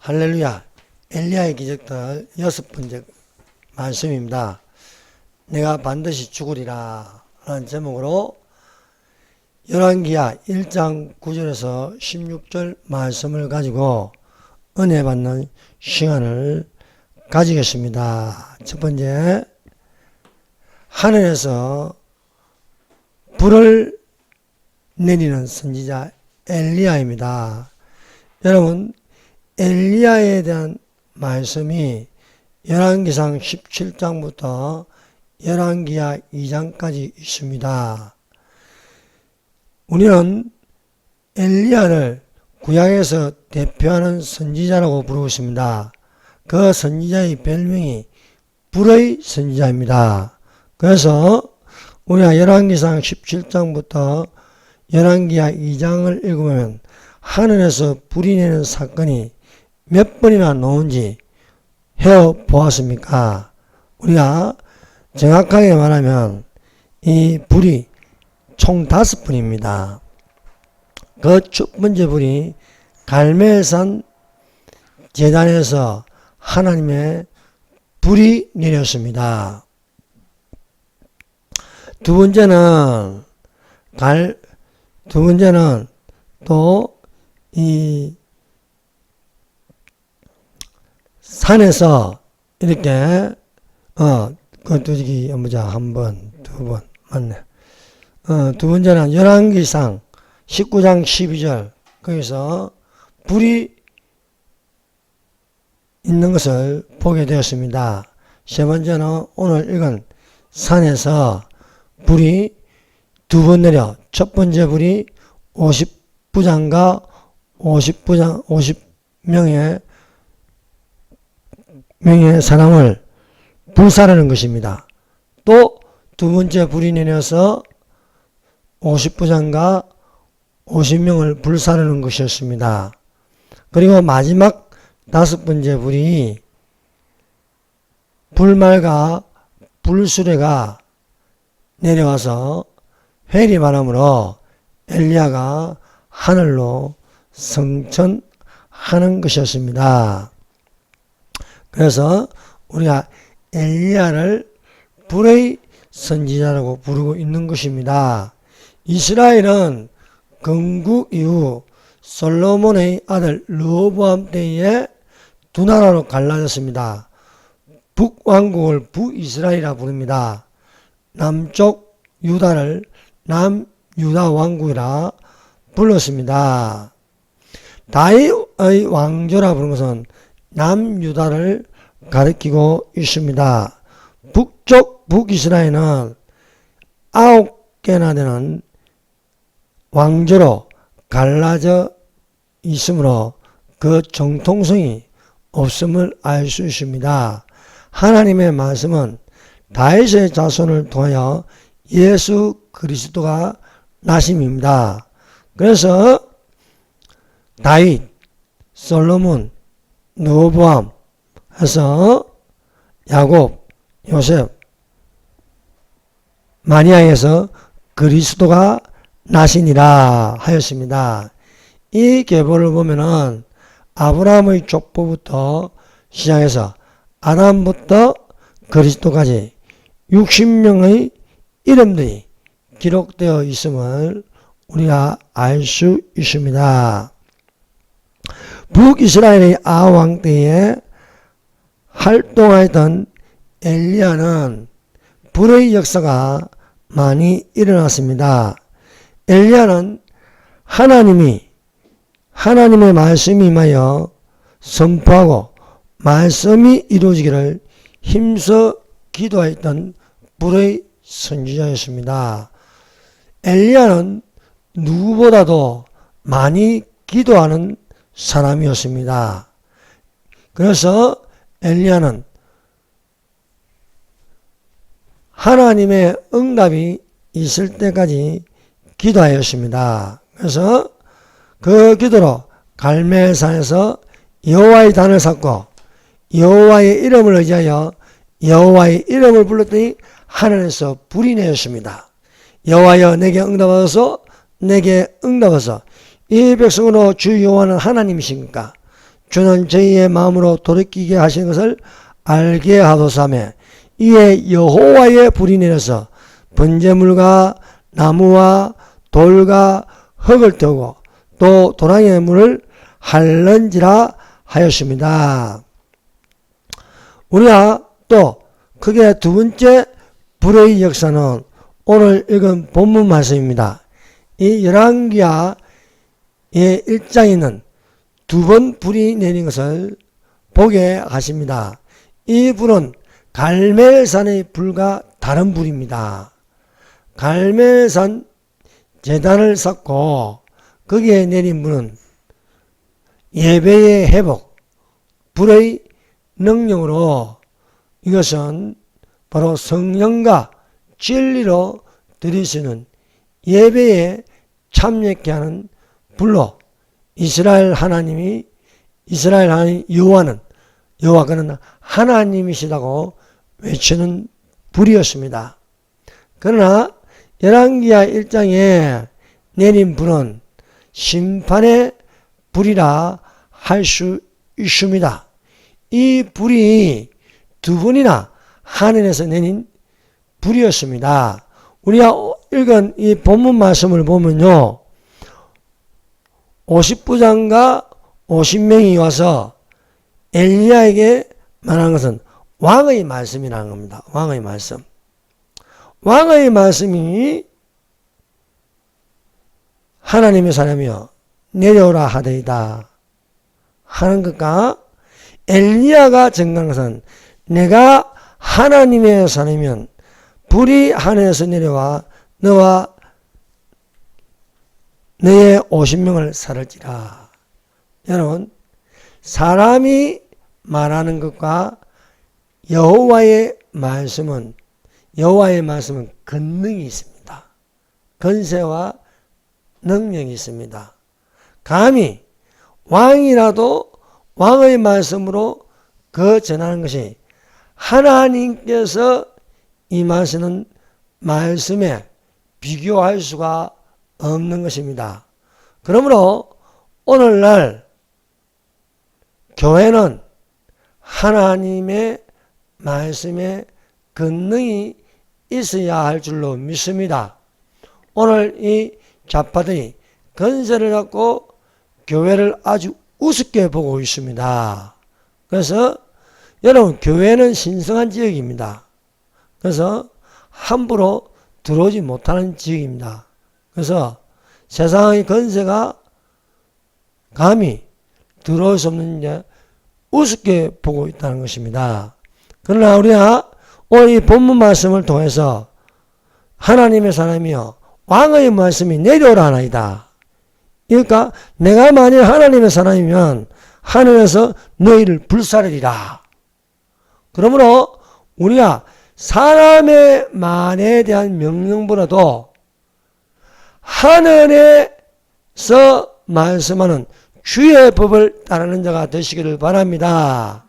할렐루야. 엘리야의 기적들 6번째 말씀입니다. 내가 반드시 죽으리라 라는 제목으로 열왕기하 1장 9절에서 16절 말씀을 가지고 은혜 받는 시간을 가지겠습니다. 첫 번째, 하늘에서 불을 내리는 선지자 엘리야입니다. 여러분, 엘리야에 대한 말씀이 열왕기상 17장부터 열왕기하 2장까지 있습니다. 우리는 엘리야를 구약에서 대표하는 선지자라고 부르고 있습니다. 그 선지자의 별명이 불의 선지자입니다. 그래서 우리가 열왕기상 17장부터 열왕기하 2장을 읽으면 하늘에서 불이 내는 사건이 몇 번이나 나온지 헤어보았습니까? 우리가 정확하게 말하면 이 불이 총 5번입니다. 그 첫 번째 불이 갈멜산 제단에서 하나님의 불이 내렸습니다. 두 번째는 또 이 산에서 이렇게 그 뭐자 한 번, 두 번 맞네. 두 번째는 열왕기상 19장 12절 거기서 불이 있는 것을 보게 되었습니다. 세 번째는 오늘 읽은 산에서 불이 두 번 내려 첫 번째 불이 50부장과 50명의 사람을 불사르는 것입니다. 또 두 번째 불이 내려서 50부장과 50명을 불사르는 것이었습니다. 그리고 마지막 5번째 불이 불말과 불수레가 내려와서 회리바람으로 엘리야가 하늘로 승천하는 것이었습니다. 그래서 우리가 엘리야를 불의 선지자라고 부르고 있는 것입니다. 이스라엘은 건국 이후 솔로몬의 아들 르호보암 때에 두 나라로 갈라졌습니다. 북왕국을 북이스라엘이라 부릅니다. 남쪽 유다를 남유다 왕국이라 불렀습니다. 다윗의 왕조라 부르는 것은 남유다를 가리키고 있습니다. 북쪽 북이스라엘은 9개나 되는 왕조로 갈라져 있으므로 그 정통성이 없음을 알 수 있습니다. 하나님의 말씀은 다윗의 자손을 통하여 예수 그리스도가 나심입니다. 그래서 다윗, 솔로몬, 르호보암 해서 야곱, 요셉, 마리아에서 그리스도가 나시니라 하였습니다. 이 계보를 보면은 아브라함의 족보부터 시작해서 아담부터 그리스도까지 60명의 이름들이 기록되어 있음을 우리가 알 수 있습니다. 북이스라엘의 아왕 때에 활동하였던 엘리야는 불의 역사가 많이 일어났습니다. 엘리야는 하나님의 말씀이 임하여 선포하고 말씀이 이루어지기를 힘써 기도하였던 불의 선지자였습니다. 엘리야는 누구보다도 많이 기도하는 사람이었습니다. 그래서 엘리야는 하나님의 응답이 있을 때까지 기도하였습니다. 그래서 그 기도로 갈멜산에서 여호와의 단을 샀고 여호와의 이름을 의지하여 여호와의 이름을 불렀더니 하늘에서 불이 내렸습니다. 여호와여 내게 응답하소서, 내게 응답하소서. 이 백성으로 주 여호와는 하나님이십니까? 주는 저희의 마음으로 돌이키게 하신 것을 알게 하도사매 이에 여호와의 불이 내려서 번제물과 나무와 돌과 흙을 태우고 또 도랑의 물을 할는지라 하였습니다. 우리가 또 크게 두 번째 불의 역사는 오늘 읽은 본문 말씀입니다. 이 열왕기하의 1장에 있는 두 번 불이 내린 것을 보게 하십니다. 이 불은 갈멜산의 불과 다른 불입니다. 갈멜산 제단을 쌓고 거기에 내린 불은 예배의 회복, 불의 능력으로 이것은 바로 성령과 진리로 드릴 수 있는 예배에 참여케 하는 불로 이스라엘 하나님 여호와는 하나님이시다고 외치는 불이었습니다. 그러나 열왕기하 1장에 내린 불은 심판의 불이라 할 수 있습니다. 이 불이 두 번이나 하늘에서 내린 불이었습니다. 우리가 읽은 이 본문 말씀을 보면요, 50부장과 50명이 와서 엘리야에게 말하는 것은 왕의 말씀이라는 겁니다. 왕의 말씀. 왕의 말씀이 하나님의 사람이여 내려오라 하되이다 하는 것과 엘리야가 증거한 것은 내가 하나님의 사람이면 불이 하늘에서 내려와 너와 너의 50명을 살을지라. 여러분, 사람이 말하는 것과 여호와의 말씀은 권능이 있습니다. 권세와 능력이 있습니다. 감히 왕이라도 왕의 말씀으로 그 전하는 것이 하나님께서 임하시는 말씀에 비교할 수가 없는 것입니다. 그러므로 오늘날 교회는 하나님의 말씀에 권능이 있어야 할 줄로 믿습니다. 오늘 이 좌파들이 권세를 갖고 교회를 아주 우습게 보고 있습니다. 그래서 여러분, 교회는 신성한 지역입니다. 그래서 함부로 들어오지 못하는 지역입니다. 그래서 세상의 권세가 감히 들어올 수 없는 게 우습게 보고 있다는 것입니다. 그러나 우리가 오늘 이 본문 말씀을 통해서 하나님의 사람이여 왕의 말씀이 내려오라 하나이다. 그러니까 내가 만일 하나님의 사람이면 하늘에서 너희를 불사르리라. 그러므로 우리가 사람의 말에 대한 명령보다도 하늘에서 말씀하는 주의 법을 따르는 자가 되시기를 바랍니다.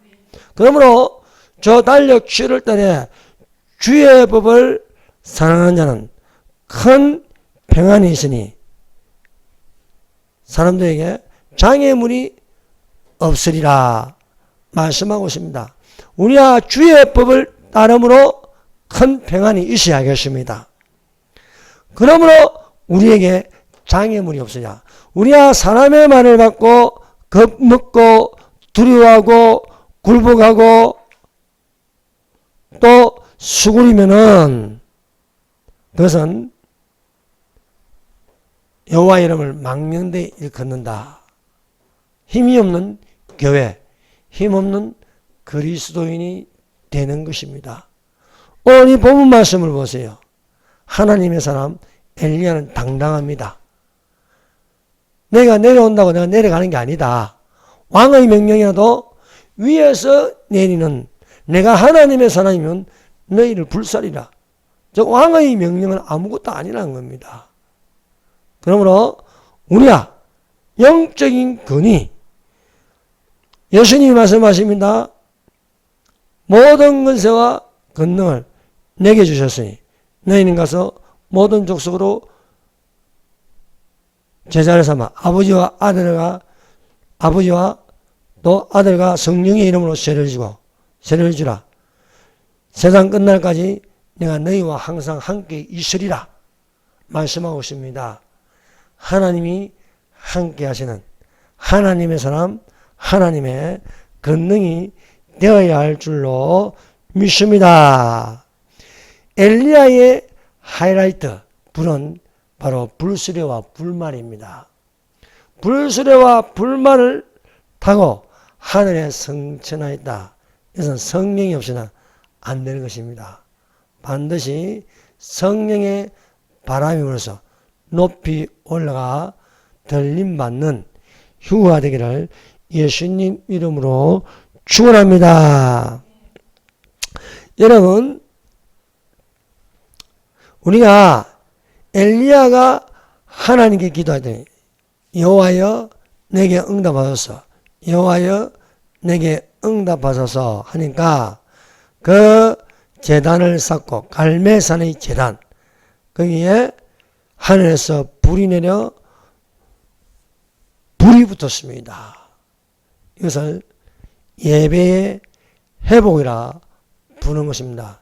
그러므로 저 달력 7월달에 주의 법을 사랑하는 자는 큰 평안이 있으니 사람들에게 장애물이 없으리라 말씀하고 있습니다. 우리가 주의 법을 따름으로 큰 평안이 있어야겠습니다. 그러므로 우리에게 장애물이 없으냐. 우리가 사람의 말을 받고 겁먹고 두려워하고 굴복하고 또 수구리면은 그것은 여호와 이름을 망령되이 일컫는다. 힘이 없는 교회, 힘없는 그리스도인이 되는 것입니다. 오늘 이 본문 말씀을 보세요. 하나님의 사람 엘리야는 당당합니다. 내가 내려온다고 내가 내려가는 게 아니다. 왕의 명령이라도 위에서 내리는 내가 하나님의 사람이면 너희를 불살이라. 즉 왕의 명령은 아무것도 아니라는 겁니다. 그러므로 우리가 영적인 근위, 예수님이 말씀하십니다. 모든 권세와 권능을 내게 주셨으니 너희는 가서 모든 족속으로 제자를 삼아 아버지와 또 아들과 성령의 이름으로 세례를 주라. 세상 끝날까지 내가 너희와 항상 함께 있으리라 말씀하고 있습니다. 하나님이 함께 하시는 하나님의 사람, 하나님의 권능이 되어야 할 줄로 믿습니다. 엘리야의 하이라이트 불은 바로 불수레와 불말입니다. 불수레와 불말을 타고 하늘에 승천하였다. 이것은 성령이 없이는 안 되는 것입니다. 반드시 성령의 바람이 불어서 높이 올라가 들림받는 휴가 되기를 예수님 이름으로 축원합니다. 여러분, 우리가 엘리야가 하나님께 기도하더니 여호와여 내게 응답하소서, 여호와여 내게 응답하소서 하니까 그 제단을 쌓고 갈멜산의 제단 거기에 하늘에서 불이 내려 불이 붙었습니다. 이것을 예배의 회복이라 부르는 것입니다.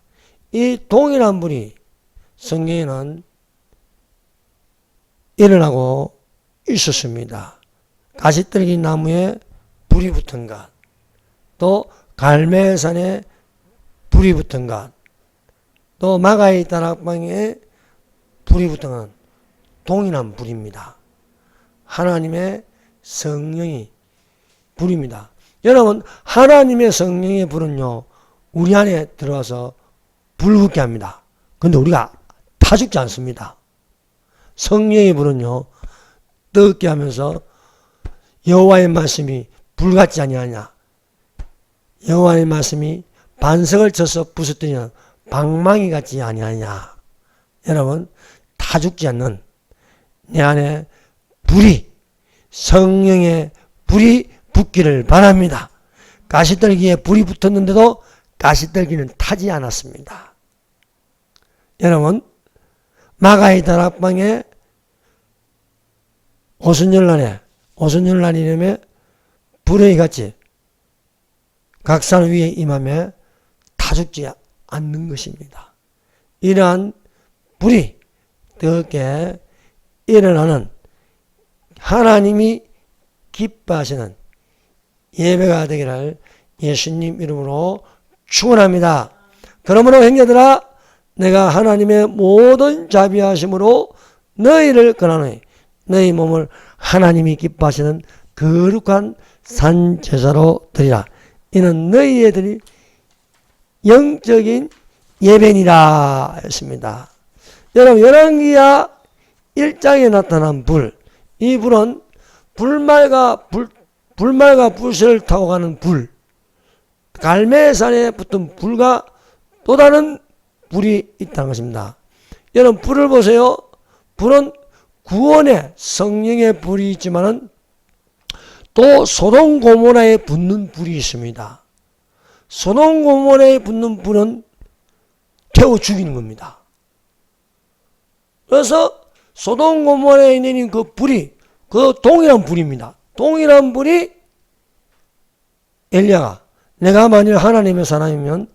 이 동일한 불이 성경에는 일어나고 있었습니다. 가시떨기 나무에 불이 붙은 것, 또 갈멜산에 불이 붙은 것, 또 마가의 다락방에 불이 붙은 것, 동일한 불입니다. 하나님의 성령이 불입니다. 여러분, 하나님의 성령의 불은요, 우리 안에 들어와서 불붙게 합니다. 그런데 우리가 타 죽지 않습니다. 성령의 불은요, 뜨겁게 하면서 여호와의 말씀이 불같지 아니하냐, 여호와의 말씀이 반석을 쳐서 부수더니 방망이 같지 아니하냐. 여러분, 타 죽지 않는 내 안에 불이, 성령의 불이 붙기를 바랍니다. 가시떨기에 불이 붙었는데도 가시떨기는 타지 않았습니다. 여러분, 마가의 다락방에 오순절날 이름에 불의 같이 각산 위에 임하며 타 죽지 않는 것입니다. 이러한 불이 뜨겁게 일어나는 하나님이 기뻐하시는 예배가 되기를 예수님 이름으로 축원합니다. 그러므로 형제들아, 내가 하나님의 모든 자비하심으로 너희를 권하노니 너희 몸을 하나님이 기뻐하시는 거룩한 산제사로 드리라. 이는 너희들이 영적인 예배니라 했습니다. 여러분, 열왕기야 1장에 나타난 불, 이 불은 불말과 불씨를 타고 가는 불, 갈멜산에 붙은 불과 또 다른 불이 있다는 것입니다. 여러분, 불을 보세요. 불은 구원의 성령의 불이 있지만은 또 소돔 고모라에 붙는 불이 있습니다. 소돔 고모라에 붙는 불은 태워 죽이는 겁니다. 그래서 소돔 고모라에 내린 그 불이 그 동일한 불입니다. 동일한 불이 엘리야가 내가 만일 하나님의 사람이면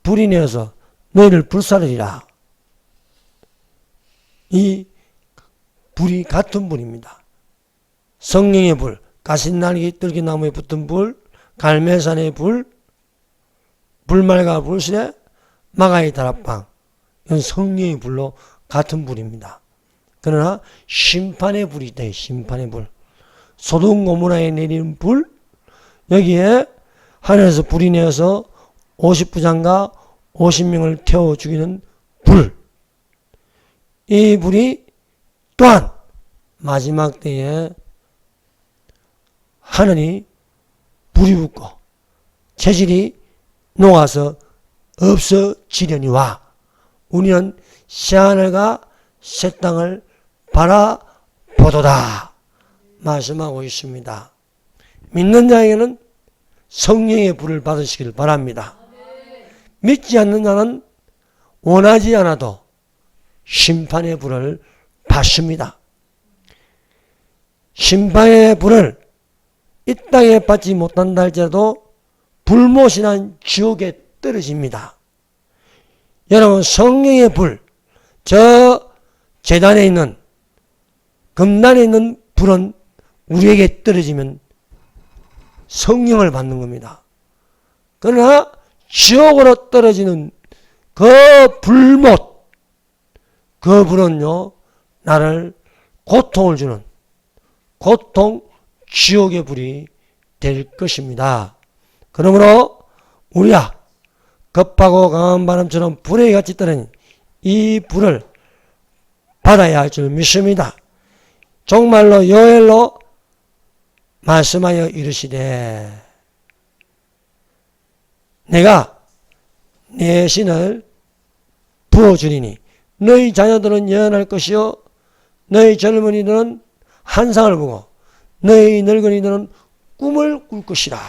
불이 내어서 너희를 불사르리라. 이 불이 같은 불입니다. 성령의 불, 가시날개 뜰기나무에 붙은 불, 갈멜산의 불, 불말과 불시래, 마가의 다락방, 이건 성령의 불로 같은 불입니다. 그러나 심판의 불이 있다. 심판의 불. 소돔 고모라에 내리는 불, 여기에 하늘에서 불이 내어서 50부장과 50명을 태워 죽이는 불. 이 불이 또한 마지막 때에 하늘이 불이 붙고 체질이 녹아서 없어지려니와 우리는 새하늘과 새 땅을 바라보도다 말씀하고 있습니다. 믿는 자에게는 성령의 불을 받으시길 바랍니다. 믿지 않는 자는 원하지 않아도 심판의 불을 받습니다. 심판의 불을 이 땅에 받지 못한다 할지라도 불못이란 지옥에 떨어집니다. 여러분, 성령의 불, 저 제단에 있는, 금단에 있는 불은 우리에게 떨어지면 성령을 받는 겁니다. 그러나 지옥으로 떨어지는 그 불못, 그 불은요, 나를 고통을 주는 고통 지옥의 불이 될 것입니다. 그러므로 우리가 급하고 강한 바람처럼 불에 같이 떨어진 이 불을 받아야 할 줄 믿습니다. 정말로 요엘로 말씀하여 이르시되 내가 내 신을 부어주리니 너희 자녀들은 예언할 것이요 너희 젊은이들은 환상을 보고 너희 늙은이들은 꿈을 꿀 것이라.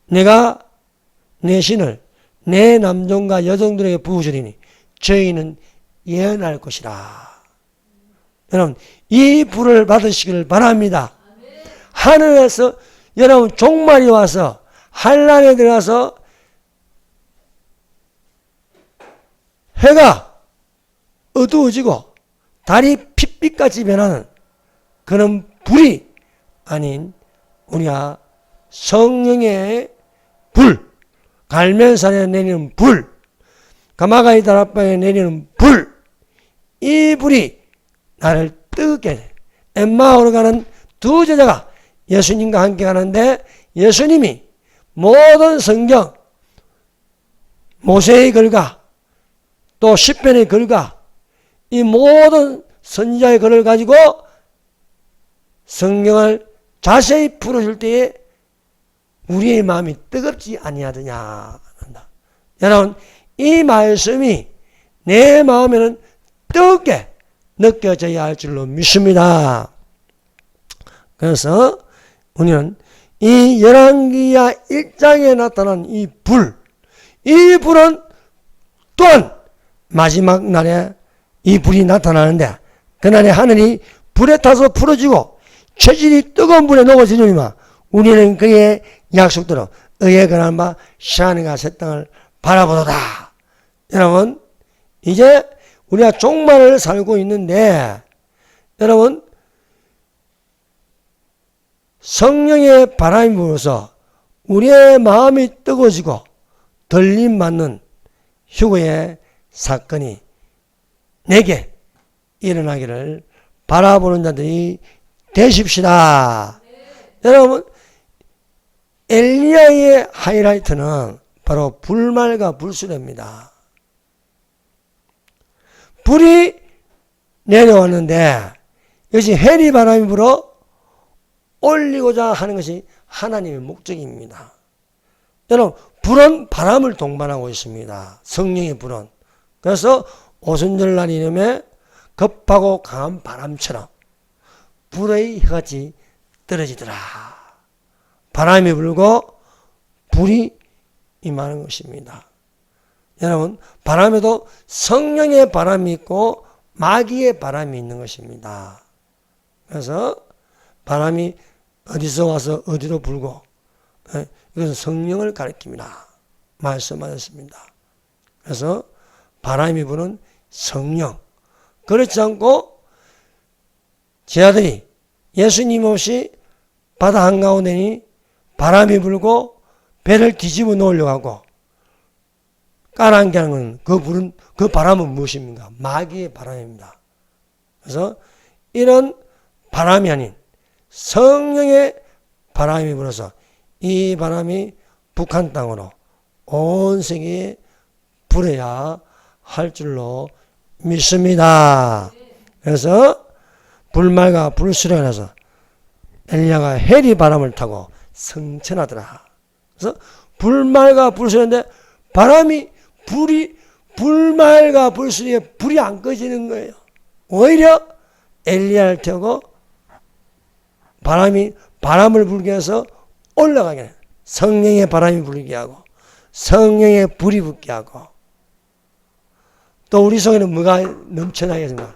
내가 내 신을 내 남종과 여종들에게 부어주리니 저희는 예언할 것이라. 여러분, 이 불을 받으시기를 바랍니다. 하늘에서 여러분 종말이 와서 환란에 들어가서 해가 어두워지고 달이 핏빛같이 변하는 그런 불이 아닌 우리가 성령의 불, 갈멜산에 내리는 불, 가마가이 다락방에 내리는 불, 이 불이 나를 뜨겁게 해. 엠마오로 가는 두 제자가 예수님과 함께 가는데 예수님이 모든 성경, 모세의 글과 또 시편의 글과 이 모든 선지자의 글을 가지고 성경을 자세히 풀어줄 때에 우리의 마음이 뜨겁지 아니하느냐. 여러분, 이 말씀이 내 마음에는 뜨겁게 느껴져야 할 줄로 믿습니다. 그래서 우리는 이 열왕기야 1장에 나타난 이 불, 이 불은 또한 마지막 날에 이 불이 나타나는데 그날에 하늘이 불에 타서 풀어지고 체질이 뜨거운 불에 녹아지려니만 우리는 그의 약속대로 의에 근한 바 시하늘과 새 땅을 바라보도다. 여러분, 이제 우리가 종말을 살고 있는데 여러분, 성령의 바람이 불어서 우리의 마음이 뜨거워지고 들림받는 휴거의 사건이 내게 일어나기를 바라보는 자들이 되십시다. 여러분, 엘리야의 하이라이트는 바로 불말과 불수레입니다. 불이 내려왔는데 이것이 해리 바람이 불어 올리고자 하는 것이 하나님의 목적입니다. 여러분, 불은 바람을 동반하고 있습니다. 성령의 불은. 그래서 오순절날 이름에 급하고 강한 바람처럼 불의 혀같이 떨어지더라. 바람이 불고 불이 임하는 것입니다. 여러분, 바람에도 성령의 바람이 있고 마귀의 바람이 있는 것입니다. 그래서 바람이 어디서 와서 어디로 불고 이것은 성령을 가리킵니다. 말씀하셨습니다. 그래서 바람이 부는 성령. 그렇지 않고 제 아들이 예수님 없이 바다 한가운데니 바람이 불고 배를 뒤집어 놓으려고 하고 까랑까랑은 그 바람은 무엇입니까? 마귀의 바람입니다. 그래서 이런 바람이 아닌 성령의 바람이 불어서 이 바람이 북한 땅으로 온 세계에 불어야 할 줄로 믿습니다. 그래서 불말과 불수레가 나서 엘리야가 해리 바람을 타고 승천하더라. 그래서 불말과 불수레인데 바람이 불말과 불수레에 불이 안 꺼지는 거예요. 오히려 엘리야를 태우고 바람을 불게 해서 올라가게 해요. 성령의 바람이 불게 하고 성령의 불이 붙게 하고 또 우리 속에는 뭐가 넘쳐나겠습니까?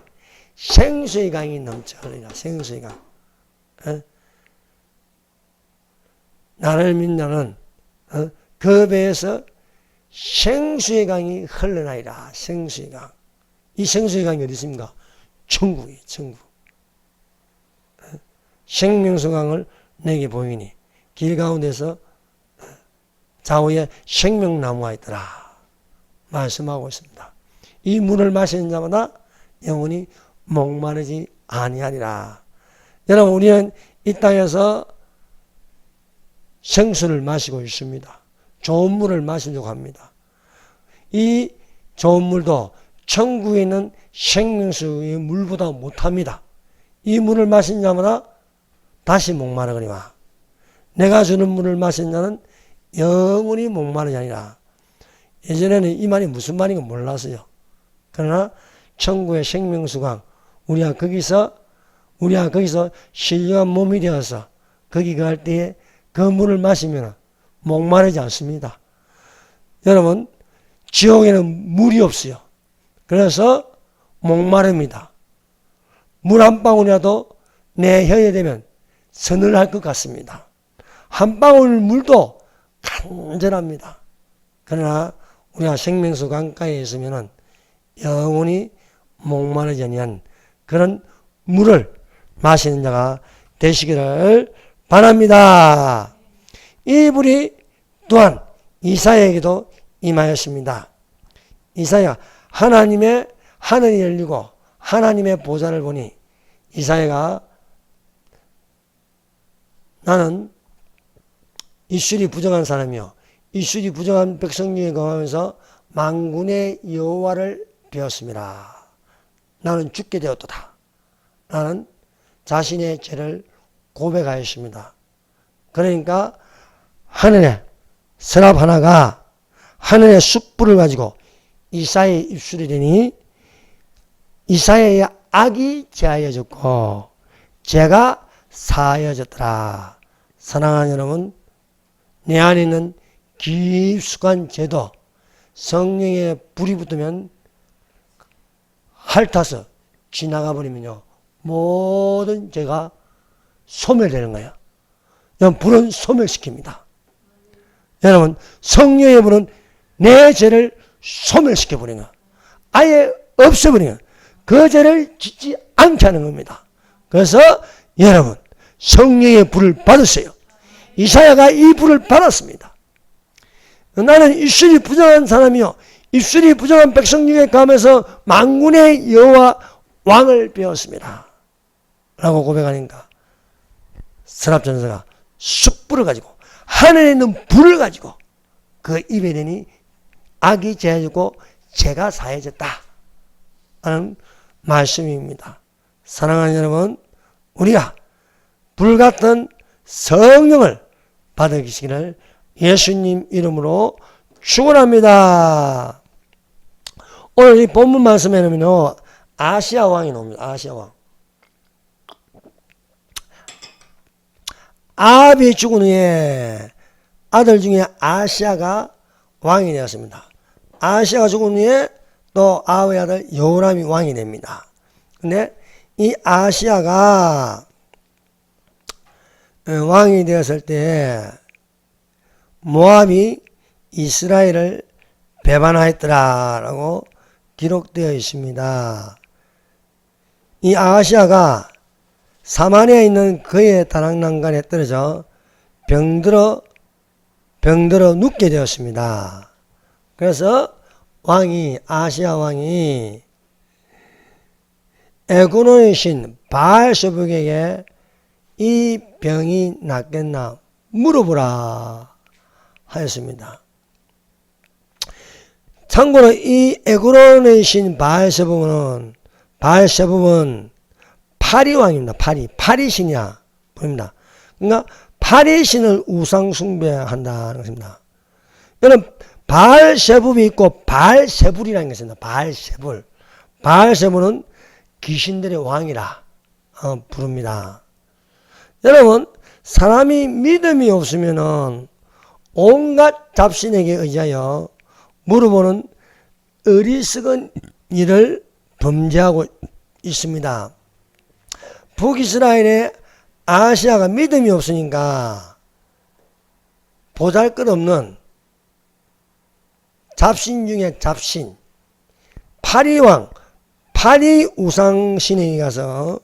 생수의 강이 넘쳐흐르리라. 생수의 강. 나를 믿는 그 배에서 생수의 강이 흘러나이라. 생수의 강. 이 생수의 강이 어디 있습니까? 천국이에요. 천국. 생명수 강을 내게 보이니 길 가운데서 좌우에 생명나무가 있더라 말씀하고 있습니다. 이 물을 마시는 자마다 영원히 목마르지 아니하리라. 여러분, 우리는 이 땅에서 생수를 마시고 있습니다. 좋은 물을 마시려고 합니다. 이 좋은 물도 천국에 있는 생명수의 물보다 못합니다. 이 물을 마신 자마다 다시 목마르거니와 내가 주는 물을 마신 자는 영원히 목마르지 아니라. 예전에는 이 말이 무슨 말인가 몰랐어요. 그러나 천국의 생명수강, 우리가 거기서 신령한 몸이 되어서 거기 갈 때에 그 물을 마시면 목마르지 않습니다. 여러분, 지옥에는 물이 없어요. 그래서 목마릅니다. 물 한 방울이라도 내 혀에 대면 서늘할 것 같습니다. 한 방울 물도 간절합니다. 그러나 우리가 생명수 강가에 있으면 영원히 목마르지 아니한 그런 물을 마시는 자가 되시기를 바랍니다. 이 불이 또한 이사야에게도 임하였습니다. 이사야, 하나님의 하늘이 열리고 하나님의 보좌를 보니 이사야가 나는 입술이 부정한 사람이요 입술이 부정한 백성 중에 거하면서 만군의 여호와를 배웠습니다. 나는 죽게 되었도다. 나는 자신의 죄를 고백하였습니다. 그러니까 하늘에 서랍 하나가 하늘의 숯불을 가지고 이사야의 입술이 되니 이사야의 악이 제하여졌고 죄가 사하여졌더라. 사랑하는 여러분, 내 안에 있는 깊숙한 죄도 성령의 불이 붙으면 핥아서 지나가 버리면요 모든 죄가 소멸되는 거예요. 불은 소멸시킵니다. 여러분, 성령의 불은 내 죄를 소멸시켜 버리는 거예요. 아예 없애버리는 거예요. 그 죄를 짓지 않게 하는 겁니다. 그래서 여러분, 성령의 불을 받으세요. 이사야가 이 불을 받았습니다. 나는 입술이 부정한 사람이요 입술이 부정한 백성 중에 가면서 만군의 여호와 왕을 배웠습니다. 라고 고백하니까 서랍전서가 숯불을 가지고 하늘에 있는 불을 가지고 그 입에 대니 악이 제해지고 죄가 사해졌다 하는 말씀입니다. 사랑하는 여러분, 우리가 불같은 성령을 받으시기를 예수님 이름으로 축원합니다. 오늘 이 본문 말씀에는요 아시아 왕이 나옵니다. 아시아 왕. 아합이 죽은 후에 아들 중에 아시아가 왕이 되었습니다. 아시아가 죽은 후에 또 아합의 아들 여호람이 왕이 됩니다. 근데 이 아시아가 왕이 되었을 때 모압이 이스라엘을 배반하였더라라고 기록되어 있습니다. 이 아시아가 사마리아에 있는 그의 다락난간에 떨어져 병들어 눕게 되었습니다. 그래서 아시아 왕이 에그론의 신 바알세북에게 이 병이 낫겠나 물어보라 하였습니다. 참고로 이 에그론의 신 바알세북은 파리왕입니다. 파리 신이야 보입니다. 그러니까 파리 신을 우상 숭배한다는 것입니다. 여러분, 바알세불이 있고 바알세불이라는 것입니다. 바알세불은 귀신들의 왕이라 부릅니다. 여러분, 사람이 믿음이 없으면은 온갖 잡신에게 의지하여 물어보는 어리석은 일을 범죄하고 있습니다. 북이스라엘의 아시아가 믿음이 없으니까 보잘것없는 잡신 중에 잡신, 파리왕, 파리우상신에게 가서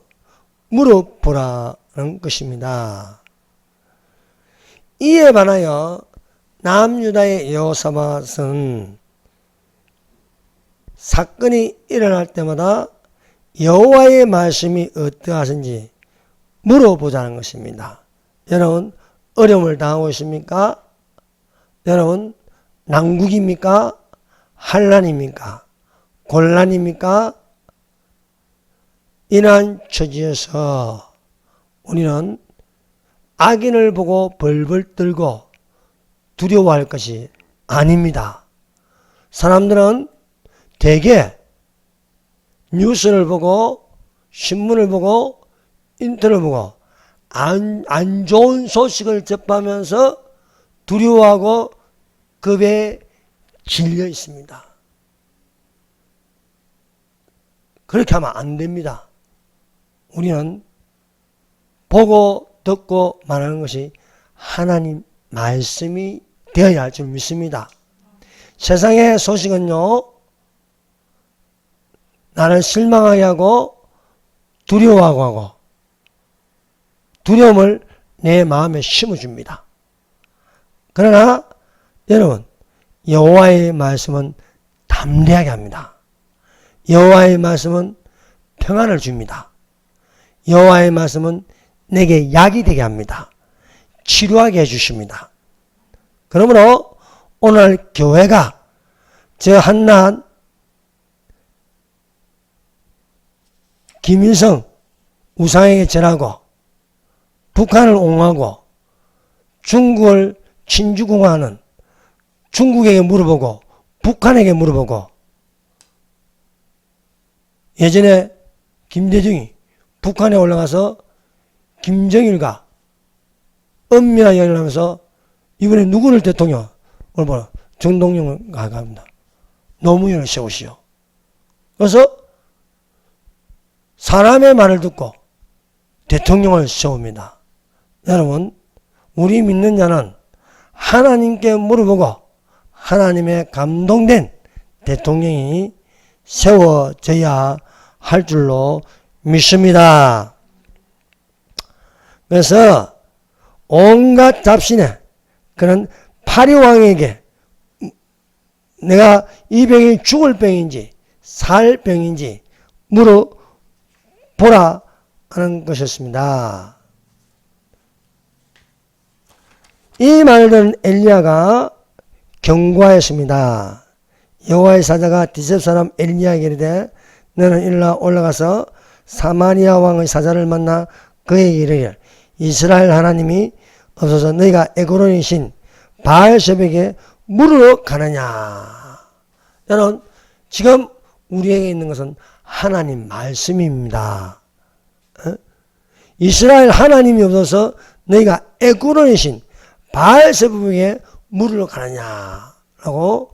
물어보라는 것입니다. 이에 반하여 남유다의 여호사밧은 사건이 일어날 때마다 여호와의 말씀이 어떠하신지 물어보자는 것입니다. 여러분, 어려움을 당하고 있습니까? 여러분, 난국입니까? 환난입니까? 곤란입니까? 이러한 처지에서 우리는 악인을 보고 벌벌 떨고 두려워할 것이 아닙니다. 사람들은 대개 뉴스를 보고 신문을 보고 인터넷을 보고 안 좋은 소식을 접하면서 두려워하고 겁에 질려 있습니다. 그렇게 하면 안 됩니다. 우리는 보고 듣고 말하는 것이 하나님 말씀이 되어야 할 줄 믿습니다. 세상의 소식은요, 나를 실망하게 하고 두려워하고 하고 두려움을 내 마음에 심어줍니다. 그러나 여러분, 여호와의 말씀은 담대하게 합니다. 여호와의 말씀은 평안을 줍니다. 여호와의 말씀은 내게 약이 되게 합니다. 치료하게 해주십니다. 그러므로 오늘 교회가 저 한낱 김일성 우상에게 절하고 북한을 옹호하고 중국을 친주공화하는 중국에게 물어보고 북한에게 물어보고, 예전에 김대중이 북한에 올라가서 김정일과 엄밀한 연을 하면서 이번에 누구를 대통령? 오늘 보라, 정동영을 가갑니다. 노무현을 세우시오. 그래서 사람의 말을 듣고 대통령을 세웁니다. 여러분, 우리 믿는 자는 하나님께 물어보고 하나님의 감동된 대통령이 세워져야 할 줄로 믿습니다. 그래서 온갖 잡신에 그런 파리왕에게 내가 이 병이 죽을 병인지 살 병인지 물어보라 하는 것이었습니다. 이 말을 들은 엘리야가 경고하였습니다. 여호와의 사자가 디셉 사람 엘리야에게 이르되 너는 일어나 올라가서 사마리아 왕의 사자를 만나 그에게 이르기를 이스라엘 하나님이 없어서 너희가 에그론이신 바알세백에 물으러 가느냐. 여러분, 지금 우리에게 있는 것은 하나님 말씀입니다. 이스라엘 하나님이 없어서 너희가 에그론이신 바알세백에 물으러 가느냐라고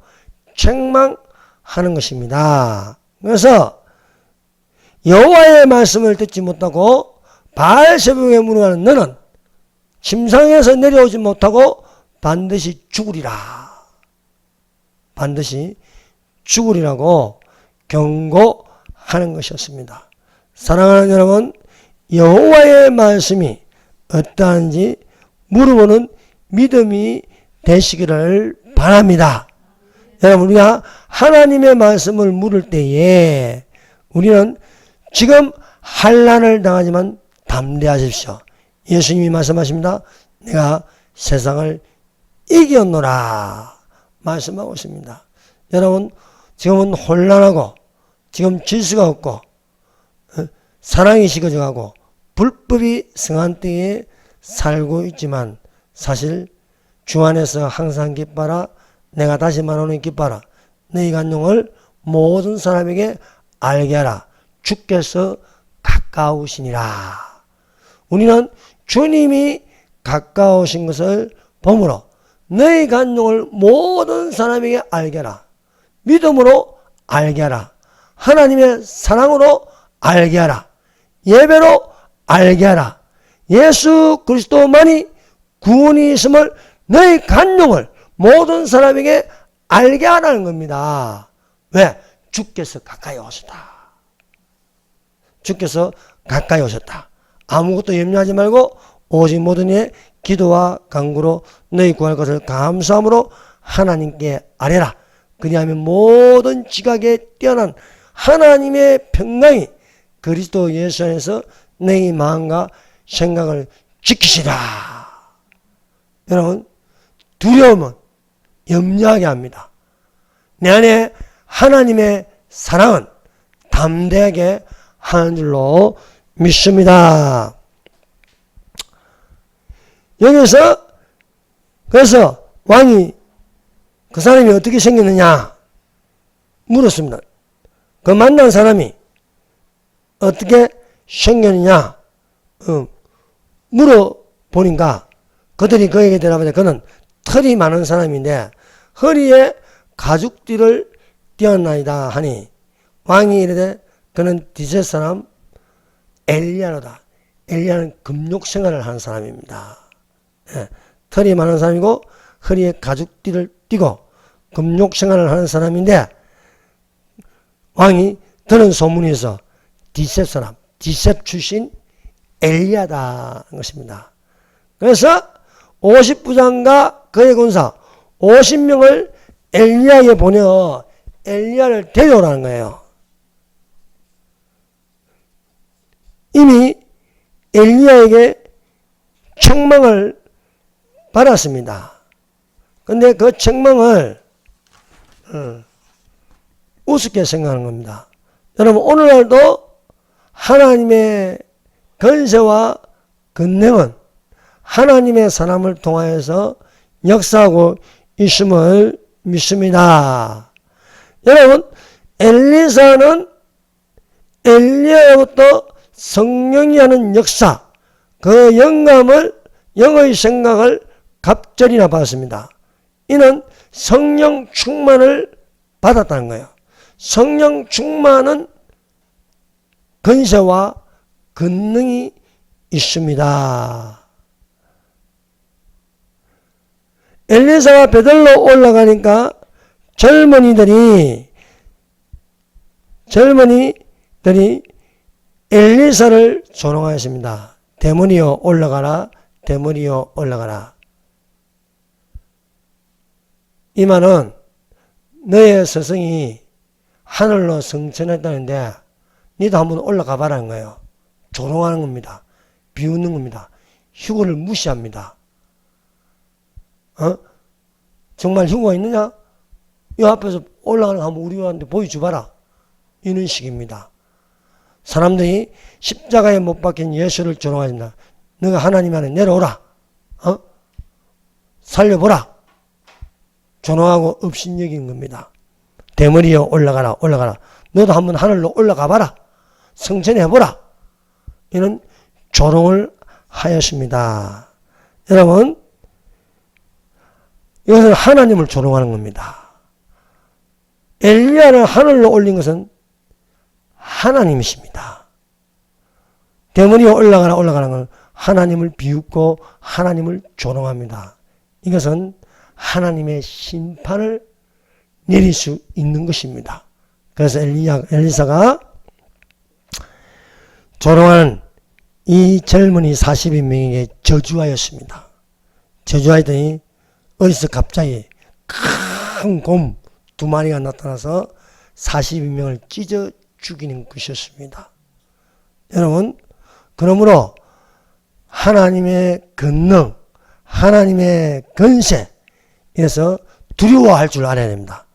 책망하는 것입니다. 그래서 여호와의 말씀을 듣지 못하고 바알세백에 물어가는 너는 침상에서 내려오지 못하고 반드시 죽으리라. 반드시 죽으리라고 경고하는 것이었습니다. 사랑하는 여러분, 여호와의 말씀이 어떠한지 물어보는 믿음이 되시기를 바랍니다. 여러분, 우리가 하나님의 말씀을 물을 때에 우리는 지금 환난을 당하지만 담대하십시오. 예수님이 말씀하십니다. 내가 세상을 이겼노라 말씀하고 있습니다. 여러분, 지금은 혼란하고 지금 질서가 없고 사랑이 식어져가고 불법이 성한 때에 살고 있지만 사실 주 안에서 항상 기뻐라. 내가 다시 말하노니 기뻐라. 너희 간용을 모든 사람에게 알게 하라. 주께서 가까우시니라. 우리는 주님이 가까우신 것을 보므로 너희 간용을 모든 사람에게 알게 하라. 믿음으로 알게 하라. 하나님의 사랑으로 알게 하라. 예배로 알게 하라. 예수 그리스도만이 구원이 있음을 너희 간용을 모든 사람에게 알게 하라는 겁니다. 왜? 주께서 가까이 오셨다. 주께서 가까이 오셨다. 아무것도 염려하지 말고 오직 모든 일에 기도와 간구로 너희 구할 것을 감사함으로 하나님께 아뢰라. 그리하면 모든 지각에 뛰어난 하나님의 평강이 그리스도 예수 안에서 너희 마음과 생각을 지키시라. 여러분, 두려움은 염려하게 합니다. 내 안에 하나님의 사랑은 담대하게 하는 줄로 믿습니다. 여기서 그래서 왕이 그 사람이 어떻게 생겼느냐 물었습니다. 그 만난 사람이 어떻게 생겼느냐 물어보니까 그들이 그에게 대답하되 그는 털이 많은 사람인데 허리에 가죽띠를 띄었나이다 하니 왕이 이르되 그는 디셋 사람 엘리야로다. 엘리야는 금욕 생활을 하는 사람입니다. 예, 털이 많은 사람이고 허리에 가죽띠를 띠고 금욕 생활을 하는 사람인데 왕이 들은 소문이 있어 디셉 사람, 디셉 출신 엘리야다 하는 것입니다. 그래서 50부장과 그의 군사 50명을 엘리야에게 보내어 엘리야를 데려오라는 거예요. 이미 엘리야에게 책망을 받았습니다. 근데 그 책망을 우습게 생각하는 겁니다. 여러분, 오늘날도 하나님의 권세와 권능은 하나님의 사람을 통하여서 역사하고 있음을 믿습니다. 여러분, 엘리사는 엘리야로부터 성령이 하는 역사, 그 영감을, 영의 생각을 갑절이나 받았습니다. 이는 성령 충만을 받았다는 거예요. 성령 충만은 권세와 권능이 있습니다. 엘리사가 베들로 올라가니까 젊은이들이 엘리사를 조롱하였습니다. 대머리여 올라가라, 대머리여 올라가라. 이 말은 너의 스승이 하늘로 승천했다는데 니도 한번 올라가 봐라는 거예요. 조롱하는 겁니다. 비웃는 겁니다. 휴거를 무시합니다. 정말 휴거가 있느냐? 이 앞에서 올라가는 거 한번 우리한테 보여줘봐라. 이런 식입니다. 사람들이 십자가에 못 박힌 예수를 조롱하신다. 너가 하나님 안에 내려오라. 살려보라. 조롱하고 업신여기는 겁니다. 대머리여 올라가라, 올라가라. 너도 한번 하늘로 올라가 봐라. 성천해보라. 이런 조롱을 하였습니다. 여러분, 이것은 하나님을 조롱하는 겁니다. 엘리야를 하늘로 올린 것은 하나님이십니다. 대머리에 올라가라, 올라가는 건 하나님을 비웃고 하나님을 조롱합니다. 이것은 하나님의 심판을 내릴 수 있는 것입니다. 그래서 엘리사가 조롱하는 이 젊은이 40인명에게 저주하였습니다. 저주하였더니 어디서 갑자기 큰 곰 2마리가 나타나서 40인명을 찢어 죽이는 것이었습니다. 여러분, 그러므로 하나님의 권능, 하나님의 권세, 이래서 두려워할 줄 알아야 됩니다.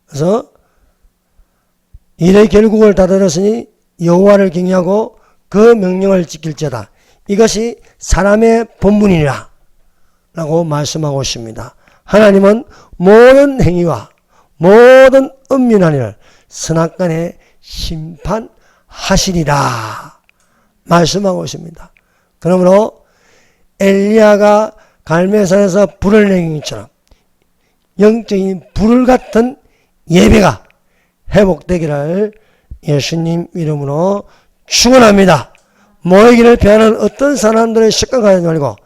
그래서 일의 결국을 다들었으니 여호와를 경외하고 그 명령을 지킬지어다. 이것이 사람의 본분이라 라고 말씀하고 있습니다. 하나님은 모든 행위와 모든 은밀한 일을 선악간에 심판하시리라 말씀하고 있습니다. 그러므로 엘리야가 갈멜산에서 불을 내린 것처럼 영적인 불 같은 예배가 회복되기를 예수님 이름으로 축원합니다. 모이기를 피하는 어떤 사람들의 습관하지 말고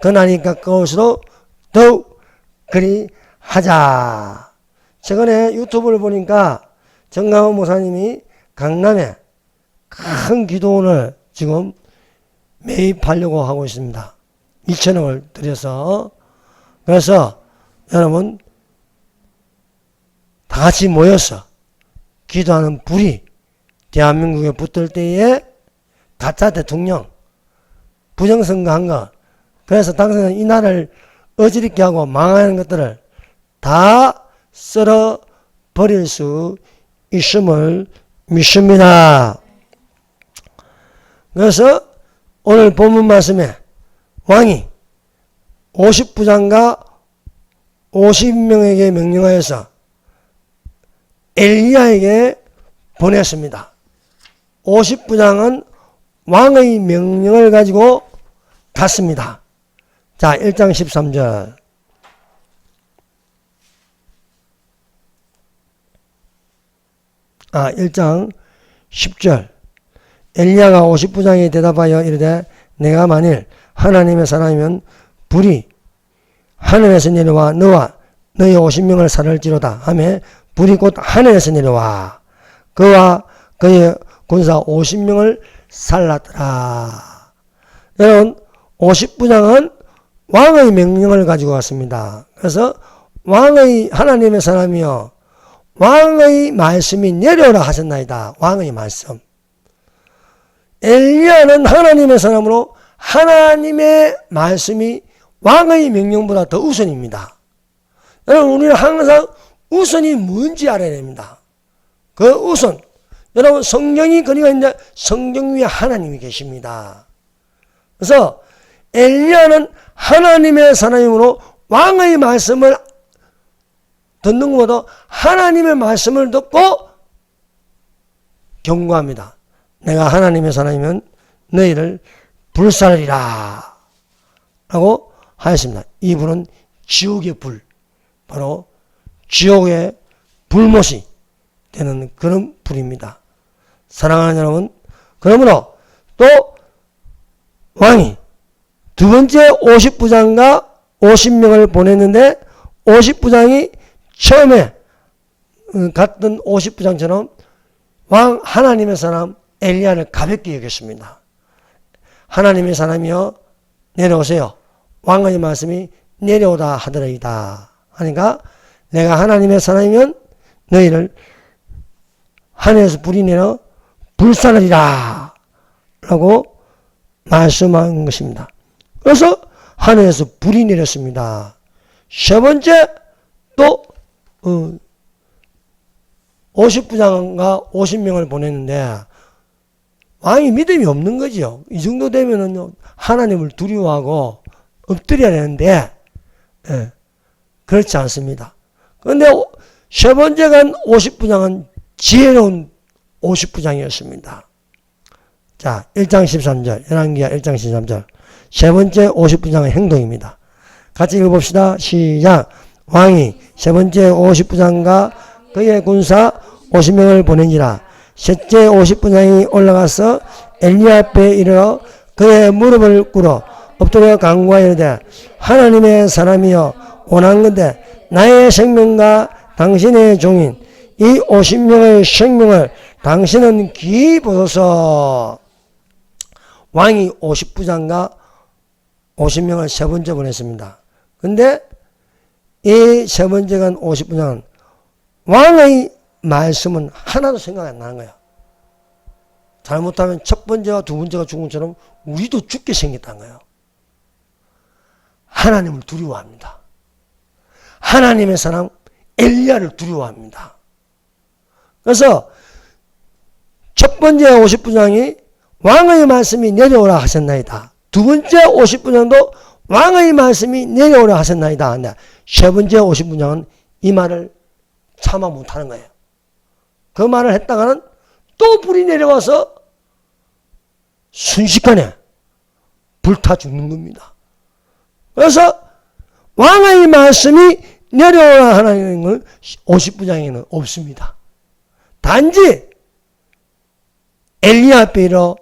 그나니 가까울수록 더욱 그리 하자. 최근에 유튜브를 보니까 정강훈 목사님이 강남에 큰 기도원을 지금 매입하려고 하고 있습니다. 2천억을 들여서. 그래서 여러분 다 같이 모여서 기도하는 불이 대한민국에 붙을 때에 가짜 대통령 부정선거한 거, 그래서 당선은 이 나라를 어지럽게 하고 망하는 것들을 다 쓸어 버릴 수 있음을 믿습니다. 그래서 오늘 본문 말씀에 왕이 50부장과 50명에게 명령하여서 엘리야에게 보냈습니다. 50부장은 왕의 명령을 가지고 갔습니다. 자, 1장 13절. 1장 10절. 엘리야가 50부장에 대답하여 이르되 내가 만일 하나님의 사람이면 불이 하늘에서 내려와 너와 너희 50명을 살을지로다 하며 불이 곧 하늘에서 내려와 그와 그의 군사 50명을 살랐더라. 여러분 50부장은 왕의 명령을 가지고 왔습니다. 그래서 왕의 하나님의 사람이여 왕의 말씀이 내려오라 하셨나이다. 왕의 말씀. 엘리야는 하나님의 사람으로 하나님의 말씀이 왕의 명령보다 더 우선입니다. 여러분 우리는 항상 우선이 뭔지 알아야 됩니다. 그 우선. 여러분 성경이 그리고 이제 성경 위에 하나님이 계십니다. 그래서 엘리야는 하나님의 사람이므로 왕의 말씀을 듣는 것보다 하나님의 말씀을 듣고 경고합니다. 내가 하나님의 사람이면 너희를 불살리라 라고 하였습니다. 이 불은 지옥의 불, 바로 지옥의 불못이 되는 그런 불입니다. 사랑하는 여러분, 그러므로 또 왕이 두 번째 50부장과 50명을 보냈는데 50부장이 처음에 갔던 50부장처럼 왕 하나님의 사람 엘리야를 가볍게 여겼습니다. 하나님의 사람이여 내려오세요. 왕의 말씀이 내려오다 하더라이다. 하니까 내가 하나님의 사람이면 너희를 하늘에서 불이 내려 불살리라 라고 말씀한 것입니다. 그래서 하늘에서 불이 내렸습니다. 세 번째 또 50부장과 50명을 보냈는데 왕이 믿음이 없는 거죠. 이 정도 되면은 하나님을 두려워하고 엎드려야 되는데 그렇지 않습니다. 그런데 세 번째 간 50부장은 지혜로운 50부장이었습니다. 자, 1장 13절, 열왕기하 1장 13절. 세 번째 50부장의 행동입니다. 같이 읽어봅시다. 시작. 왕이 세 번째 50부장과 그의 군사 50명을 보내니라. 셋째 50부장이 올라가서 엘리야 앞에 이르러 그의 무릎을 꿇어 엎드려 간구하여 이르되 하나님의 사람이여 원하건대 나의 생명과 당신의 종인 이 50명의 생명을 당신은 기이 보소서. 왕이 50부장과 50명을 세 번째 보냈습니다. 근데 이 세 번째 간 50부장은 왕의 말씀은 하나도 생각 안 나는 거예요. 잘못하면 첫 번째와 두 번째가 죽은 것처럼 우리도 죽게 생겼다는 거예요. 하나님을 두려워합니다. 하나님의 사람 엘리야를 두려워합니다. 그래서 첫 번째 50부장이 왕의 말씀이 내려오라 하셨나이다. 두 번째 50부장도 왕의 말씀이 내려오라 하셨나이다. 세 번째 50부장은 이 말을 참아 못하는 거예요. 그 말을 했다가는 또 불이 내려와서 순식간에 불타 죽는 겁니다. 그래서 왕의 말씀이 내려오라 하는 걸 50부장에는 없습니다. 단지 엘리야 앞에 이르러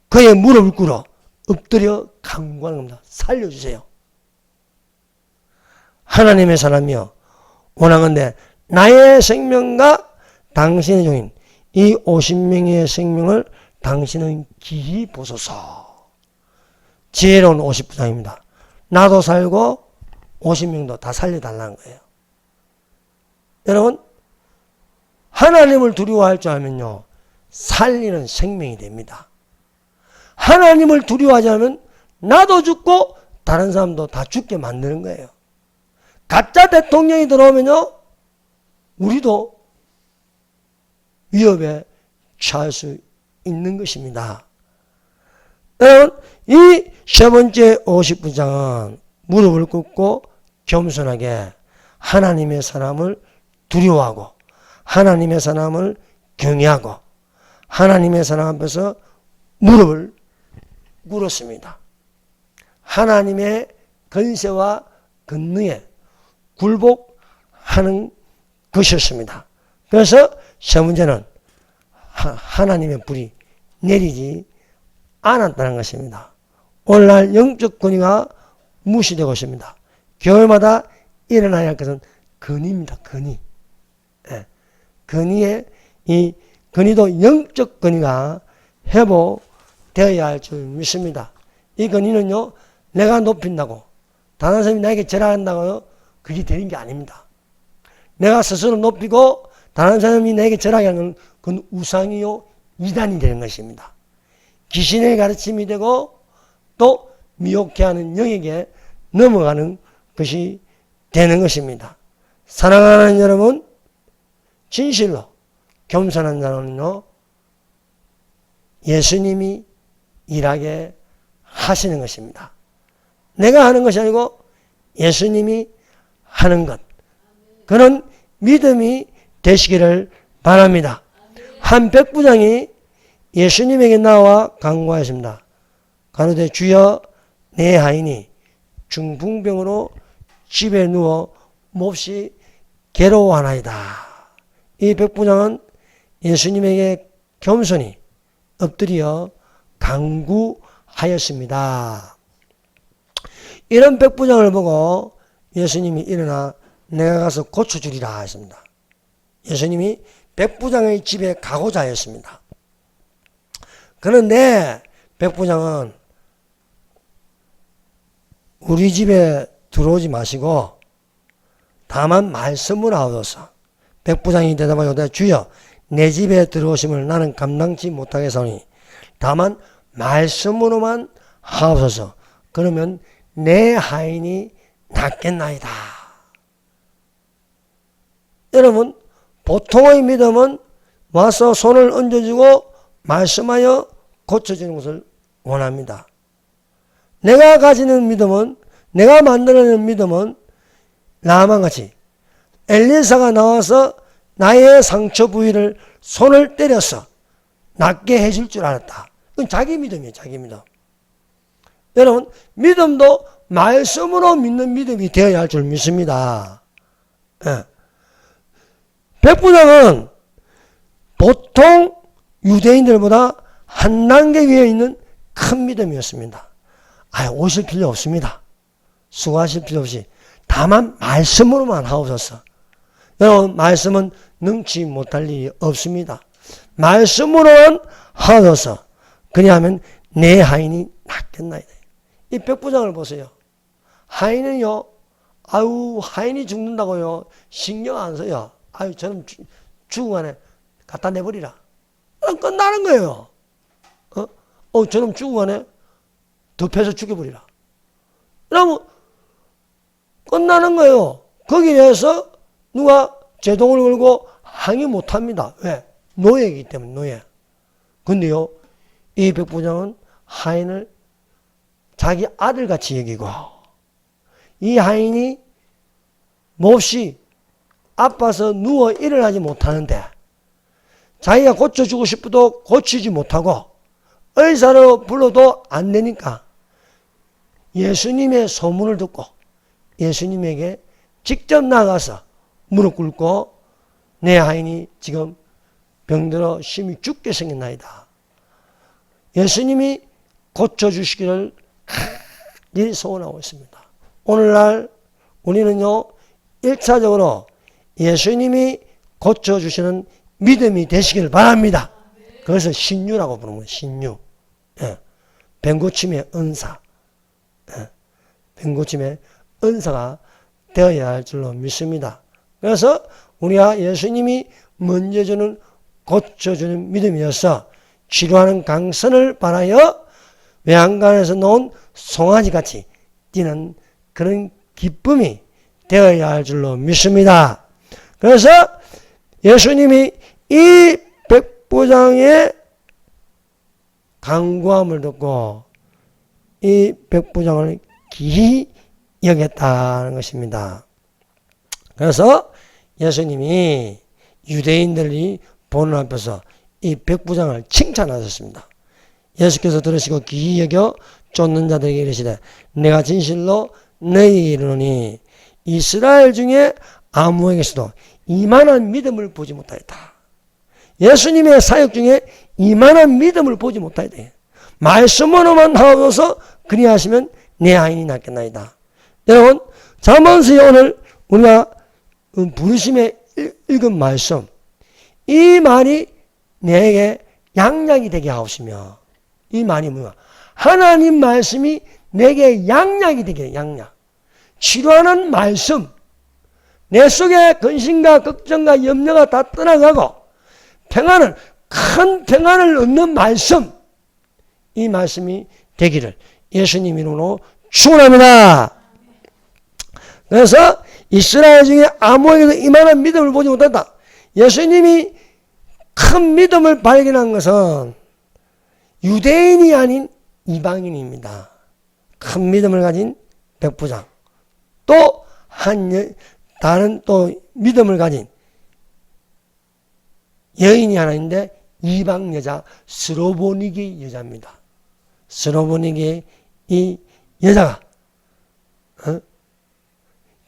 그의 무릎을 꿇어 엎드려 간구하는 겁니다. 살려주세요. 하나님의 사람이여 원하건대 나의 생명과 당신의 종인 이 50명의 생명을 당신은 기히 보소서. 지혜로운 50부장입니다. 나도 살고 50명도 다 살려달라는 거예요. 여러분, 하나님을 두려워할 줄 알면요, 살리는 생명이 됩니다. 하나님을 두려워하지 않으면 나도 죽고 다른 사람도 다 죽게 만드는 거예요. 가짜 대통령이 들어오면요, 우리도 위협에 처할 수 있는 것입니다. 여러분, 이 세 번째 50부장은 무릎을 꿇고 겸손하게 하나님의 사람을 두려워하고 하나님의 사람을 경외하고 하나님의 사람 앞에서 무릎을 꿇었습니다. 하나님의 권세와 권능에 굴복하는 것이었습니다. 그래서 세 문제는 하나님의 불이 내리지 않았다는 것입니다. 오늘날 영적 권위가 무시되고 있습니다. 겨울마다 일어나야 할 것은 권위입니다. 권위. 예. 권위의 이 권위도 영적 권위가 회복되어야 할 줄 믿습니다. 이 권위는요, 내가 높인다고 다른 사람이 나에게 절하한다고 그게 되는 게 아닙니다. 내가 스스로 높이고 다른 사람이 나에게 절하게 하는 건 그건 우상이요 이단이 되는 것입니다. 귀신의 가르침이 되고 또 미혹해 하는 영에게 넘어가는 것이 되는 것입니다. 사랑하는 여러분, 진실로 겸손한 자는요, 예수님이 일하게 하시는 것입니다. 내가 하는 것이 아니고 예수님이 하는 것. 그런 믿음이 되시기를 바랍니다. 한 백부장이 예수님에게 나와 간구하였습니다. 가로되 주여 내 하인이 중풍병으로 집에 누워 몹시 괴로워하나이다. 이 백부장은 예수님에게 겸손히 엎드려 간구하였습니다. 이런 백부장을 보고 예수님이 일어나 내가 가서 고쳐주리라 했습니다. 예수님이 백부장의 집에 가고자 하였습니다. 그런데 백부장은 우리 집에 들어오지 마시고 다만 말씀을 하옵소서. 백부장이 대답하여 주여 내 집에 들어오심을 나는 감당치 못하겠사오니 다만 말씀으로만 하옵소서. 그러면 내 하인이 낫겠나이다. 여러분, 보통의 믿음은 와서 손을 얹어주고 말씀하여 고쳐주는 것을 원합니다. 내가 가지는 믿음은, 내가 만들어내는 믿음은 나만같이 엘리사가 나와서 나의 상처 부위를 손을 때려서 낫게 해줄 줄 알았다. 그건 자기 믿음이에요. 자기 믿음. 여러분, 믿음도 말씀으로 믿는 믿음이 되어야 할 줄 믿습니다. 예. 백부장은 보통 유대인들보다 한 단계 위에 있는 큰 믿음이었습니다. 오실 필요 없습니다. 수고하실 필요 없이 다만 말씀으로만 하옵소서. 여러분, 말씀은 능치 못할 일이 없습니다. 말씀으로만 하옵소서. 그리하면 내 하인이 낫겠나이다. 이 백부장을 보세요. 하인은요, 하인이 죽는다고요, 신경 안 써요. 저는 죽은 안에 갖다 내버리라. 끝나는 거예요. 저놈 죽은 안에 덮여서 죽여버리라. 그러면 끝나는 거예요. 거기에 대해서 누가 제동을 걸고 항의 못합니다. 왜? 노예이기 때문에, 노예. 근데요, 이 백부장은 하인을 자기 아들같이 여기고, 이 하인이 몹시 아파서 누워 일어나지 못하는데, 자기가 고쳐주고 싶어도 고치지 못하고, 의사로 불러도 안 되니까, 예수님의 소문을 듣고, 예수님에게 직접 나가서 무릎 꿇고, 내 하인이 지금 병들어 심히 죽게 생겼나이다. 예수님이 고쳐주시기를 간절히 소원하고 있습니다. 오늘날 우리는요 1차적으로 예수님이 고쳐주시는 믿음이 되시길 바랍니다. 그래서 신유라고 부르는 거예요. 신유. 예. 병고침의 은사. 예. 병고침의 은사가 되어야 할 줄로 믿습니다. 그래서 우리가 예수님이 먼저 주는 고쳐주는 믿음이어서 치료하는 강선을 바라여 외양간에서 놓은 송아지같이 뛰는 그런 기쁨이 되어야 할 줄로 믿습니다. 그래서 예수님이 이 백부장의 간구함을 듣고 이 백부장을 기히 여겼다는 것입니다. 그래서 예수님이 유대인들이 보는 앞에서 이 백부장을 칭찬하셨습니다. 예수께서 들으시고 기히 여겨 쫓는 자들에게 이르시되 내가 진실로 너희에게 이르노니 이스라엘 중에 아무에게서도 이만한 믿음을 보지 못하였다. 예수님의 사역 중에 이만한 믿음을 보지 못하였다. 말씀으로만 하옵소서 그리하시면 내 아인이 낫겠나이다. 여러분 잠언서에 오늘 우리가 부르심에 읽은 말씀 이 말이 내게 양약이 되게 하옵시며 이 말이 뭐야? 하나님 말씀이 내게 양약이 되게 해. 양약. 치료하는 말씀 내 속에 근심과 걱정과 염려가 다 떠나가고 평안을 큰 평안을 얻는 말씀 이 말씀이 되기를 예수님 이름으로 축원합니다. 그래서 이스라엘 중에 아무에게도 이만한 믿음을 보지 못한다. 예수님이 큰 믿음을 발견한 것은 유대인이 아닌 이방인입니다. 큰 믿음을 가진 백부장 또 다른 또 믿음을 가진 여인이 하나 있는데 이방 여자 스로보니게 여자입니다. 스로보니게 이 여자가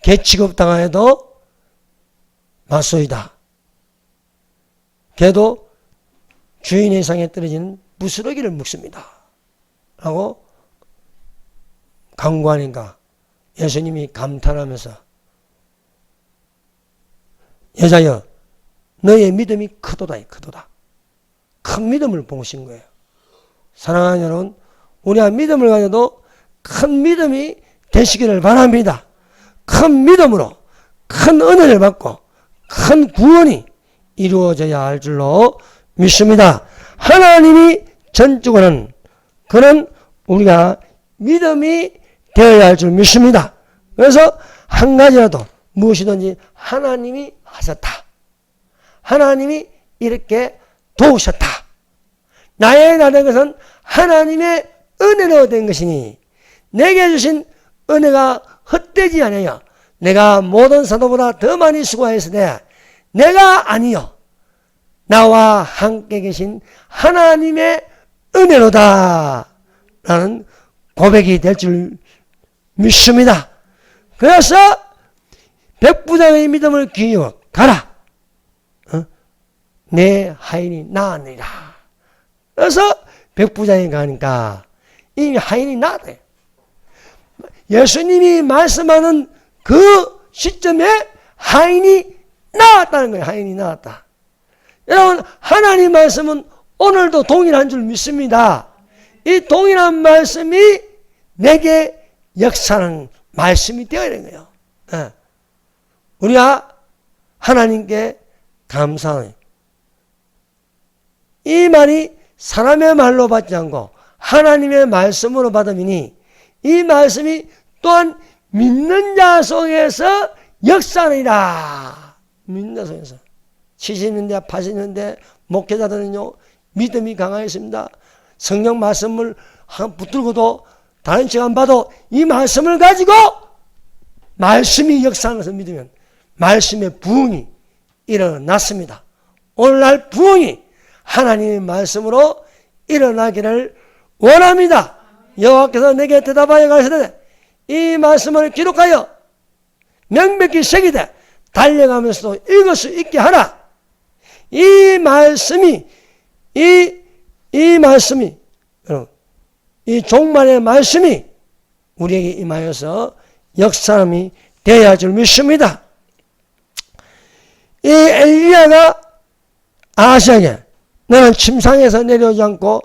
개 취급당해도 맞소이다. 걔도 주인의 상에 떨어지는 부스러기를 먹습니다. 라고 강구하니까 예수님이 감탄하면서 여자여 너의 믿음이 크도다. 큰 믿음을 보신 거예요. 사랑하는 여러분 우리가 믿음을 가져도 큰 믿음이 되시기를 바랍니다. 큰 믿음으로 큰 은혜를 받고 큰 구원이 이루어져야 할 줄로 믿습니다. 하나님이 전적으로는 그런 우리가 믿음이 되어야 할 줄 믿습니다. 그래서 한 가지라도 무엇이든지 하나님이 하셨다. 하나님이 이렇게 도우셨다. 나의 나된 것은 하나님의 은혜로 된 것이니 내게 주신 은혜가 헛되지 아니하여 내가 모든 사도보다 더 많이 수고하였으되 내가 아니요 나와 함께 계신 하나님의 은혜로다 라는 고백이 될 줄 믿습니다. 그래서 백부장의 믿음을 기워 가라. 내 하인이 나았느니라. 그래서 백부장이 가니까 이 하인이 나았대. 예수님이 말씀하는 그 시점에 하인이 나았다는 거예요. 하인이 나았다. 여러분 하나님 말씀은 오늘도 동일한 줄 믿습니다. 이 동일한 말씀이 내게 역사하는 말씀이 되어야 되는 거예요. 우리가 하나님께 감사해요. 이 말이 사람의 말로 받지 않고 하나님의 말씀으로 받음이니 이 말씀이 또한 믿는 자 속에서 역사하느니라. 믿는 자 속에서 70년대 80년대 목회자들은요 믿음이 강하였습니다. 성경 말씀을 붙들고도 다른 시간 봐도 이 말씀을 가지고 말씀이 역사하는 것을 믿으면 말씀의 부흥이 일어났습니다. 오늘날 부흥이 하나님의 말씀으로 일어나기를 원합니다. 여호와께서 내게 대답하여 가시되 이 말씀을 기록하여 명백히 새기되 달려가면서도 읽을 수 있게 하라. 이 말씀이 이 종말의 말씀이 우리에게 임하여서 역사함이 되어야 할 줄 믿습니다. 이 엘리야가 아하시에게 너는 침상에서 내려오지 않고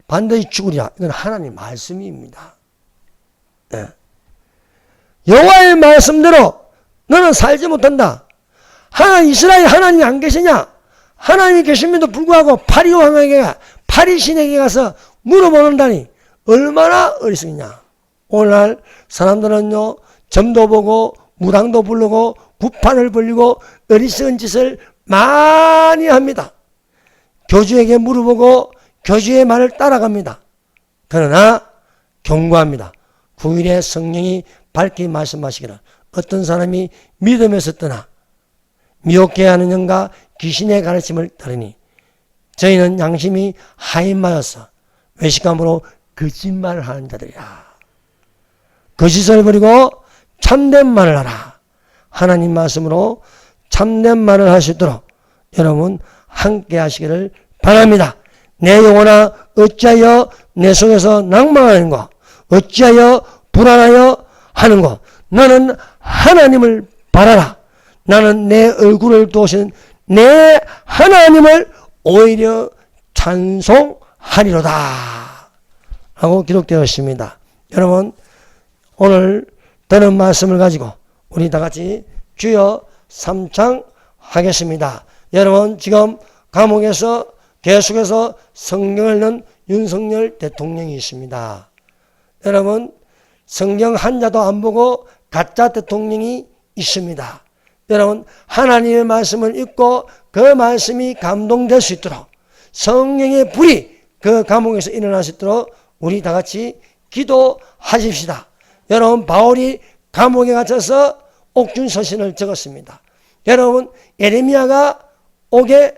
반드시 죽으리라. 이건 하나님 말씀입니다. 네. 여호와의 말씀대로 너는 살지 못한다. 이스라엘 하나님이 안 계시냐? 하나님이 계심에도 불구하고 파리 왕에게, 파리 신에게 가서 물어보는다니 얼마나 어리석이냐. 오늘날 사람들은요, 점도 보고 무당도 부르고 구판을 벌리고 어리석은 짓을 많이 합니다. 교주에게 물어보고 교주의 말을 따라갑니다. 그러나 경고합니다. 9일에 성령이 밝히 말씀하시기를 어떤 사람이 믿음에서 떠나 미혹게 하는 영과 귀신의 가르침을 따르니 저희는 양심이 하인마여서 외식함으로 거짓말을 하는 자들이라. 거짓을 버리고 참된 말을 하라. 하나님 말씀으로 참된 말을 할 수 있도록 여러분 함께 하시기를 바랍니다. 내 영혼아 어찌하여 내 속에서 낭망하는가? 어찌하여 불안하여 하는가? 너는 하나님을 바라라. 나는 내 얼굴을 도우신 내 하나님을 오히려 찬송하리로다 하고 기록되어 있습니다. 여러분 오늘 들은 말씀을 가지고 우리 다같이 주여 삼창하겠습니다. 여러분 지금 감옥에서 계속해서 성경을 읽는 윤석열 대통령이 있습니다. 여러분 성경 한자도 안 보고 가짜 대통령이 있습니다. 여러분 하나님의 말씀을 읽고 그 말씀이 감동될 수 있도록 성령의 불이 그 감옥에서 일어날 수 있도록 우리 다같이 기도하십시다. 여러분 바울이 감옥에 갇혀서 옥중서신을 적었습니다. 여러분 예레미야가 옥에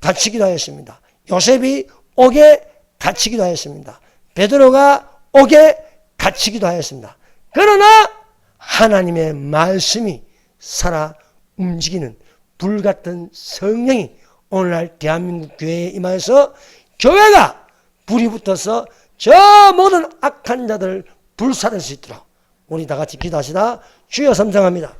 갇히기도 하였습니다. 요셉이 옥에 갇히기도 하였습니다. 베드로가 옥에 갇히기도 하였습니다. 그러나 하나님의 말씀이 살아 움직이는 불같은 성령이 오늘날 대한민국 교회에 임하여서 교회가 불이 붙어서 저 모든 악한 자들을 불사를 수 있도록 우리 다같이 기도하시다 주여 삼창합니다.